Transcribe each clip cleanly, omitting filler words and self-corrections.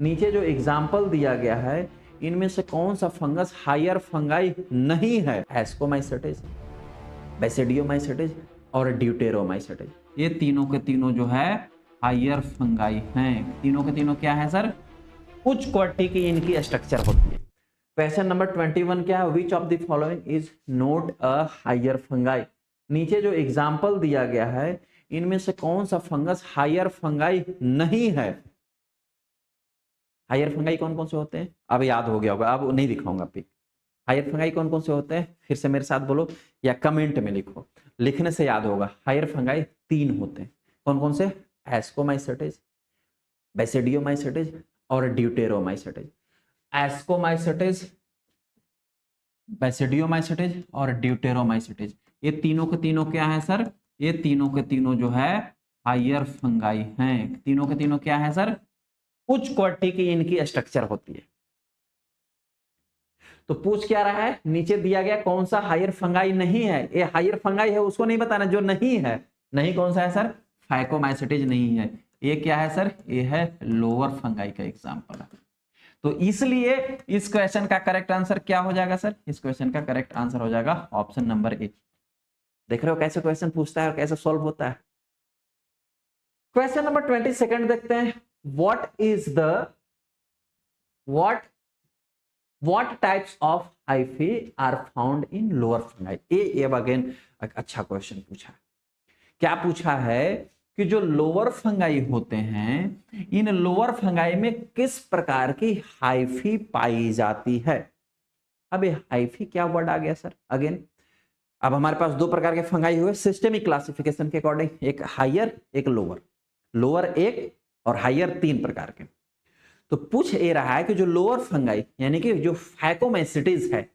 नीचे जो एग्जाम्पल दिया गया है इनमें से कौन सा फंगस हायर फंगाई नहीं है? एस्कोमाइसेटेज, बेसिडियोमाइसेटेज और ड्यूटेरोमाइसेटेज। ये तीनों के तीनों जो है हायर फंगाई हैं। तीनों के तीनों क्या है सर? उच्च क्वालिटी की इनकी स्ट्रक्चर होती है। क्वेश्चन नंबर 21 क्या है? Which of the following is not a higher fungi. नीचे जो एग्जाम्पल दिया गया है इनमें से कौन सा फंगस हायर फंगाई नहीं है? हायर फंगाई कौन कौन से होते हैं? अब याद हो गया होगा, अब नहीं दिखाऊंगा पिक। हायर फंगाई कौन कौन से होते हैं? फिर से मेरे साथ बोलो या कमेंट में लिखो, लिखने से याद होगा। हायर फंगाई 3 होते हैं। कौन कौन से? एस्कोमाइसेटेज, बेसिडियोमाइसेटेज और ड्यूटेरोमाइसेटेज। एस्कोमाइसेटेज, बेसिडियोमाइसेटेज और ड्यूटेरोमाइसेटेज, ये तीनों के तीनों क्या है सर? ये तीनों के तीनों जो है हायर फंगाई हैं। तीनों के तीनों क्या है सर? उच्च क्वालिटी की इनकी स्ट्रक्चर होती है। तो पूछ क्या रहा है? नीचे दिया गया कौन सा हायर फंगाई नहीं है? ये हायर फंगाई है उसको नहीं बताना, जो नहीं है। नहीं कौन सा है सर? फाइकोमाइसेटेज नहीं है। ये क्या है सर? ये है लोअर फंगाई का एग्जांपल है। तो इसलिए इस क्वेश्चन का करेक्ट आंसर क्या हो जाएगा सर? इस क्वेश्चन का करेक्ट आंसर हो जाएगा ऑप्शन नंबर ए। देख रहे हो कैसे क्वेश्चन पूछता है और कैसे सॉल्व होता है। क्वेश्चन नंबर 22 देखते हैं। What types of hyphae are found in lower fungi? ये अगेन अच्छा क्वेश्चन पूछा। क्या पूछा है कि जो लोअर फंगाई होते हैं इन लोअर फंगाई में किस प्रकार की हाइफी पाई जाती है? अब ये हाइफी क्या वर्ड आ गया सर? अगेन अब हमारे पास 2 प्रकार के फंगाई हुए सिस्टेमिक क्लासिफिकेशन के अकॉर्डिंग, एक हायर एक लोअर। लोअर 1 और हायर 3 प्रकार के। तो पूछ ये रहा है कि जो लोअर फंगाई यानी कि जो फैकोमाइसिटीज है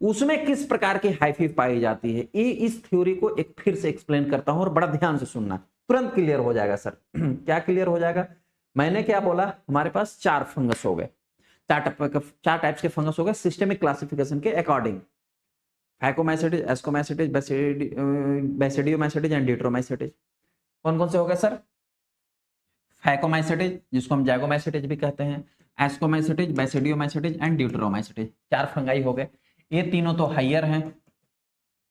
उसमें किस प्रकार की हाइफी पाई जाती है। ये इस थ्योरी को एक फिर से एक्सप्लेन करता हूं और बड़ा ध्यान से सुनना, तुरंत क्लियर हो जाएगा सर। क्या क्लियर हो जाएगा? मैंने क्या बोला? हमारे पास 4 फंगस हो गए, 4 टाइप्स के फंगस हो गए सिस्टेमिक क्लासिफिकेशन के according. Phycomycetes, Ascomycetes, Basidiomycetes and Deuteromycetes. कौन कौन से हो गए सर? फैकोमाइसिटीज जिसको हम जैगोमाइसिटीज भी कहते हैं, ascomycetes, Basidiomycetes and deuteromycetes. 4 fungi हो गए। ये तीनों तो हायर हैं,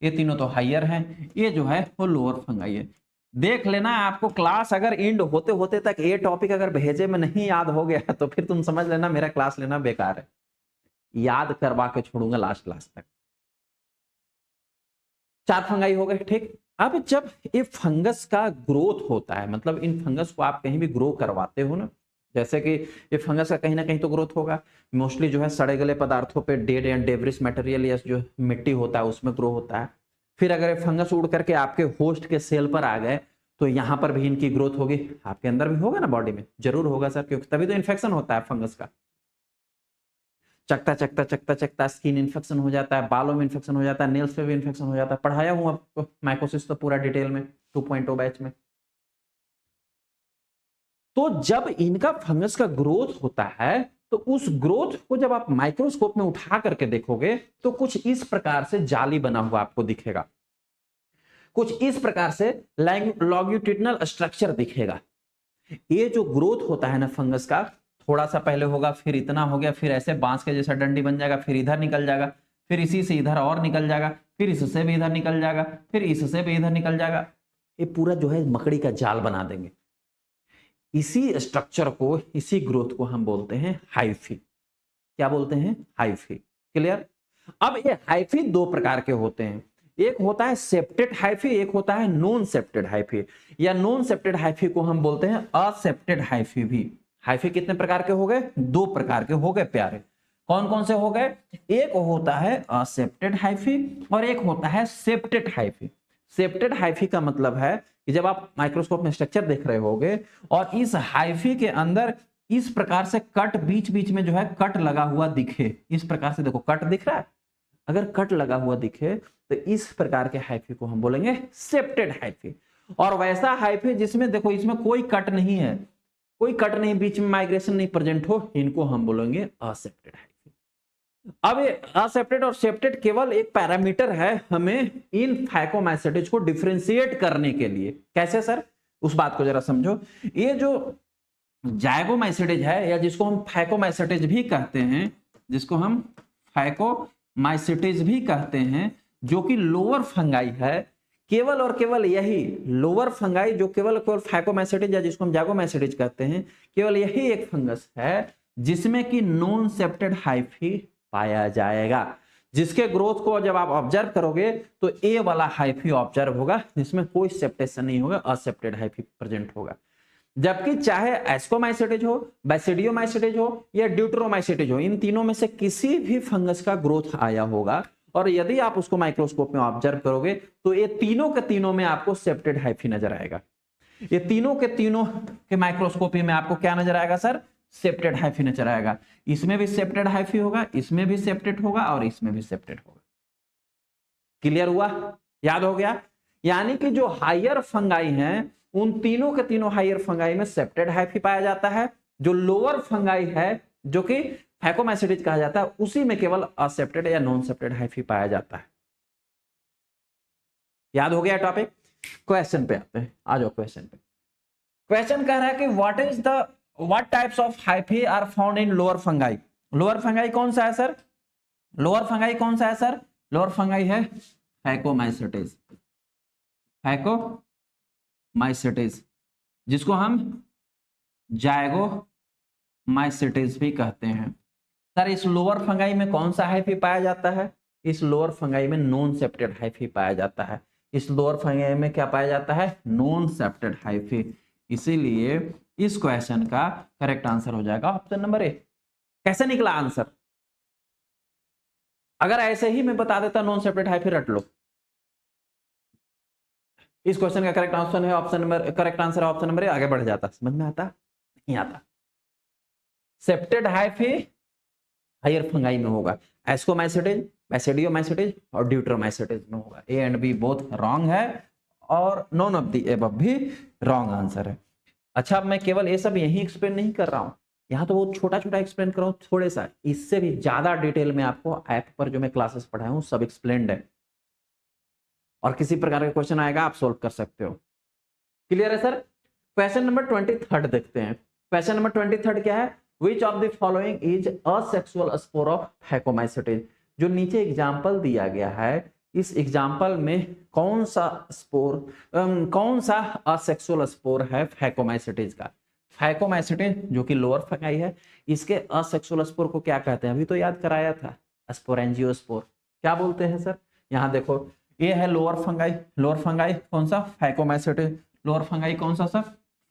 ये तीनों तो हायर हैं, ये जो है वो लोअर फंगाई है। देख लेना, आपको क्लास अगर एंड होते होते तक ये टॉपिक अगर भेजे में नहीं याद हो गया तो फिर तुम समझ लेना मेरा क्लास लेना बेकार है। याद करवा के छोड़ूंगा लास्ट क्लास तक। 4 फंगाई हो गए, ठीक। अब जब ये फंगस का ग्रोथ होता है, मतलब इन फंगस को आप कहीं भी ग्रो करवाते हो ना, जैसे कि ये फंगस का कहीं ना कहीं तो ग्रोथ होगा, मोस्टली जो है सड़े गले पदार्थों पे, डेड एंड डेब्रिस मटेरियल या जो मिट्टी होता है उसमें ग्रो होता है। फिर अगर ये फंगस उड़ करके आपके होस्ट के सेल पर आ गए तो यहाँ पर भी इनकी ग्रोथ होगी। आपके अंदर भी होगा ना, बॉडी में जरूर होगा सर, क्योंकि तभी तो इन्फेक्शन होता है फंगस का। चकता चकता चकता चकता स्किन इन्फेक्शन हो जाता है, बालों में इन्फेक्शन हो जाता है, नेल्स पे भी इन्फेक्शन हो जाता है। पढ़ाया हूं आपको माइकोसिस तो पूरा डिटेल में 2.0 बैच में। तो जब इनका फंगस का ग्रोथ होता है तो उस ग्रोथ को जब आप माइक्रोस्कोप में उठा करके देखोगे तो कुछ इस प्रकार से जाली बना हुआ आपको दिखेगा, कुछ इस प्रकार से लॉन्गिट्यूडिनल स्ट्रक्चर दिखेगा। ये जो ग्रोथ होता है ना फंगस का, थोड़ा सा पहले होगा, फिर इतना हो गया, फिर ऐसे बांस के जैसा डंडी बन जाएगा, फिर इधर निकल जाएगा, फिर इसी से इधर और निकल जाएगा, फिर इससे भी इधर निकल जाएगा, फिर इससे भी इधर निकल जाएगा। ये पूरा जो है मकड़ी का जाल बना देंगे। इसी स्ट्रक्चर को, इसी ग्रोथ को हम बोलते हैं हाइफी। क्या बोलते हैं? हाइफी। क्लियर? अब ये हाइफी 2 प्रकार के होते हैं, एक होता है सेप्टेड हाइफी, एक होता है नॉन सेप्टेड हाइफी। या नॉन सेप्टेड हाइफी को हम बोलते हैं असेप्टेड हाइफी भी। हाइफी कितने प्रकार के हो गए? 2 प्रकार के हो गए प्यारे। कौन कौन से हो गए? एक होता है असेप्टेड हाइफी और एक होता है सेप्टेड हाइफी। सेप्टेड हाइफी का मतलब है कि जब आप माइक्रोस्कोप में स्ट्रक्चर देख रहे होगे और इस हाइफी के अंदर इस प्रकार से कट, बीच बीच में जो है कट लगा हुआ दिखे, इस प्रकार से देखो कट दिख रहा है, अगर कट लगा हुआ दिखे तो इस प्रकार के हाइफी को हम बोलेंगे सेप्टेड हाइफी। और वैसा हाइफी जिसमें देखो इसमें कोई कट नहीं है, कोई कट नहीं, बीच में माइग्रेशन नहीं प्रेजेंट हो, इनको हम बोलेंगे असेप्टेड हाइफी। अब ये असेप्टेड और सेप्टेड केवल एक पैरामीटर है हमें इन फैकोमाइसेटेज को डिफरेंशिएट करने के लिए। कैसे सर? उस बात को जरा समझो। ये जो जाइगोमाइसिटिज है, या जिसको हम फैकोमाइसिटिज भी कहते हैं, जिसको हम फैकोमाइसिटिज भी कहते हैं, जो कि लोअर फंगाई है, केवल और केवल यही लोअर फंगाई जो केवल केवल फैकोमाइसिटिज या जिसको हम जाइगोमाइसिटिज कहते हैं, केवल यही एक फंगस है जिसमें कि नॉन सेप्टेड हाइफी पाया जाएगा, जिसके ग्रोथ को जब आप ऑब्जर्व करोगे तो ए वाला हाइफी ऑब्जर्व होगा, जिसमें कोई सेप्टेशन नहीं होगा, असेप्टेड हाइफी प्रेजेंट होगा। जबकि चाहे एस्कोमाइसिटिज हो, बैसिडियोमाइसिटिज हो या ड्यूटेरोमाइसिटिज हो, इन तीनों में से किसी भी फंगस का ग्रोथ आया होगा और यदि आप उसको माइक्रोस्कोप में ऑब्जर्व करोगे तो ये तीनों के तीनों में आपको सेप्टेड हाइफी नजर आएगा। ये तीनों के तीनों के माइक्रोस्कोपी में आपको क्या नजर आएगा सर? सेप्टेड हाइफी नजर आएगा। इसमें भी सेप्टेड हाइफी होगा, इसमें भी सेप्टेड होगा और इसमें भी सेप्टेड होगा। क्लियर हुआ? याद हो गया? यानी कि जो हायर फंगाई हैं उन तीनों के तीनों हायर फंगाई में सेप्टेड हाइफी पाया जाता है। जो लोअर फंगाई है जो कि फैकोमाइसिटिज कहा जाता है, उसी में केवल असेप्टेड या नॉन सेप्टेड हाइफी पाया जाता है। याद हो गया टॉपिक? क्वेश्चन पे आते हैं, आ जाओ क्वेश्चन पे। क्वेश्चन कह रहा है कि what types of hyphae are found in lower fungi. Lower fungi कौन सा है सर? लोअर फंगाई कौन सा है सर? लोअर फंगाई है फैकोमाइसिटिज, फैकोमाइसिटिज, जिसको हम जाइगोमाइसिटिज भी कहते हैं। सर इस लोअर फंगाई में कौन सा हाइफी पाया जाता है? इस लोअर फंगाई में नॉन सेप्टेड हाइफी पाया जाता है। इस लोअर फंगाई में क्या पाया जाता है? Non septate hyphae. इसीलिए इस क्वेश्चन का करेक्ट आंसर हो जाएगा ऑप्शन नंबर ए। कैसे निकला आंसर? अगर ऐसे ही मैं बता देता नॉन सेप्टेड हाइफी, रट लो। इस क्वेश्चन का करेक्ट आंसर है करेक्ट आंसर है ऑप्शन नंबर ए, आगे बढ़ जाता। समझ में आता? नहीं आता। सेप्टेड हाइफी हायर फंगाई में होगा, एस्कोमाइसिटिज, बैसिडियोमाइसिटिज और ड्यूटेरोमाइसिटिज में होगा। A and B both wrong है और नॉन ऑफ द एबव भी रॉन्ग आंसर है। अच्छा, अब मैं केवल ये सब यही एक्सप्लेन नहीं कर रहा हूं, यहाँ तो बहुत छोटा छोटा एक्सप्लेन कर रहा हूं, थोड़े सा इससे भी ज्यादा डिटेल में आपको ऐप पर जो मैं क्लासेस पढ़ाया हूं सब एक्सप्लेन्ड है, और किसी प्रकार का क्वेश्चन आएगा आप सोल्व कर सकते हो। क्लियर है सर? क्वेश्चन नंबर 23 देखते हैं। क्वेश्चन नंबर 23 क्या है? Which of the following is asexual spore of Phacomacetes? जो नीचे एग्जाम्पल दिया गया है, इस एग्जाम्पल में कौन सा असेक्सुअल स्पोर है फैकोमाइसिटिस का? फैकोमाइसिटिस जो कि लोअर फंगाई है, इसके असेक्सुअल स्पोर को क्या कहते हैं? अभी तो याद कराया था, स्पोरेंजियोस्पोर। क्या बोलते हैं सर? यहाँ देखो, ये है लोअर फंगाई। लोअर फंगाई कौन सा? फैकोमाइसिटिस। लोअर फंगाई कौन सा सर?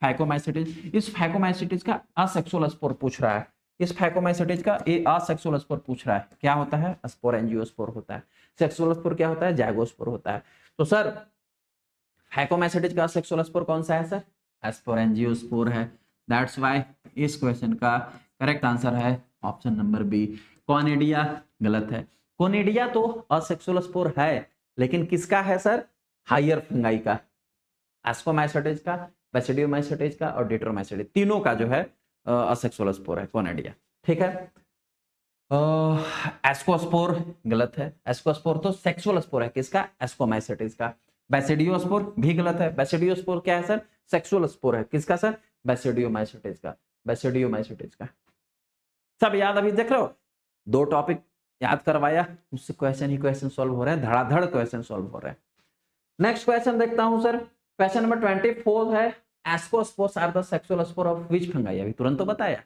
फैकोमाइसिटिस। इस फैकोमाइसिटिस का असेक्सुअल स्पोर पूछ रहा है। इस फैकोमाइसिटिस का ये असेक्सुअल स्पोर पूछ रहा है, क्या होता है? स्पोरेंजियोस्पोर होता है। सेक्सुअल स्पोर क्या होता है? जाइगोस्पोर होता है। तो सर फैकोमाइसिटिस का सेक्सुअल स्पोर कौन सा है सर? स्पोरेंजियोस्पोर है। दैट्स व्हाई इस क्वेश्चन का करेक्ट आंसर है ऑप्शन नंबर बी, कॉनिडिया। गलत है। कॉनिडिया तो असेक्सुअल स्पोर है, लेकिन किसका है सर? हायर फंगाई का, एस्कोमाइसिटिस का, बैसिडियोमाइसिटिस का और ड्यूटेरोमाइसिटिस, तीनों का जो है असेक्सुअल स्पोर है कॉनिडिया। ठीक है। एस्कोस्पोर गलत है। एस्कोस्पोर तो सेक्सुअल स्पोर है, किसका? एस्कोमाइसिटिस का। बैसिडियोस्पोर भी गलत है। बैसिडियोस्पोर क्या है सर? सेक्सुअल स्पोर है, किसका सर? बैसिडियोमाइसिटिस का। बैसिडियोमाइसिटिस का। सब याद अभी देख रहे हो? 2 टॉपिक याद करवाया, उससे क्वेश्चन ही क्वेश्चन सॉल्व हो रहे हैं, धड़ाधड़ क्वेश्चन सॉल्व हो रहे हैं। नेक्स्ट क्वेश्चन देखता हूं सर। क्वेश्चन नंबर 24 है, ascospores are the sexual spore of which fungi? अभी तुरंत तो बताया,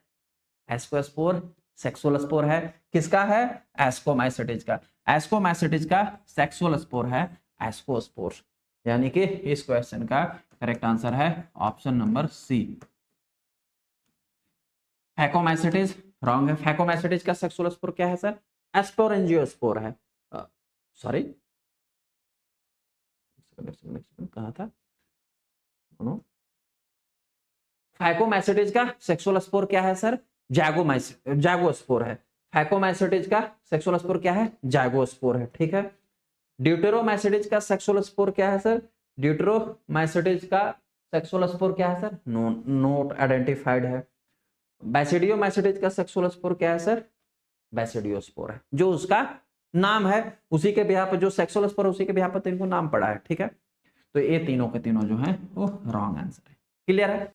एस्कोस्पोर सेक्सुअल स्पोर है, किसका है? एस्कोमाइसिटिस का। एस्कोमाइसिटिस का सेक्सुअल स्पोर है एस्कोस्पोर, यानी कि इस क्वेश्चन का करेक्ट आंसर है ऑप्शन नंबर सी। फैकोमाइसिटिस रॉन्ग है। फैकोमाइसिटिस का सेक्सुअल स्पोर क्या है सर? एस्पोरेंजियोस्पोर है। सॉरी, कहा था? फैकोमाइसिटिस का सेक्सुअल स्पोर क्या है सर? जाइगोस्पोर है। फैकोमाइसिटिस का सेक्सुअल स्पोर क्या है? जाइगोस्पोर है। ठीक है। ड्यूटेरोमाइसिटिस का सेक्सुअल स्पोर क्या है सर? ड्यूटेरोमाइसिटिस का सेक्सुअल स्पोर क्या है सर? नोट आइडेंटिफाइड है। बैसिडियोमाइसिटिस का सेक्सुअल स्पोर क्या है सर? बैसिडियोस्पोर है, जो उसका नाम है उसी के बिहाफ पर, जो सेक्सुअल स्पोर उसी के बिहाफ पर इनको नाम पड़ा है। ठीक है। तो ये तीनों के तीनों जो है वो रॉन्ग आंसर है। क्लियर है?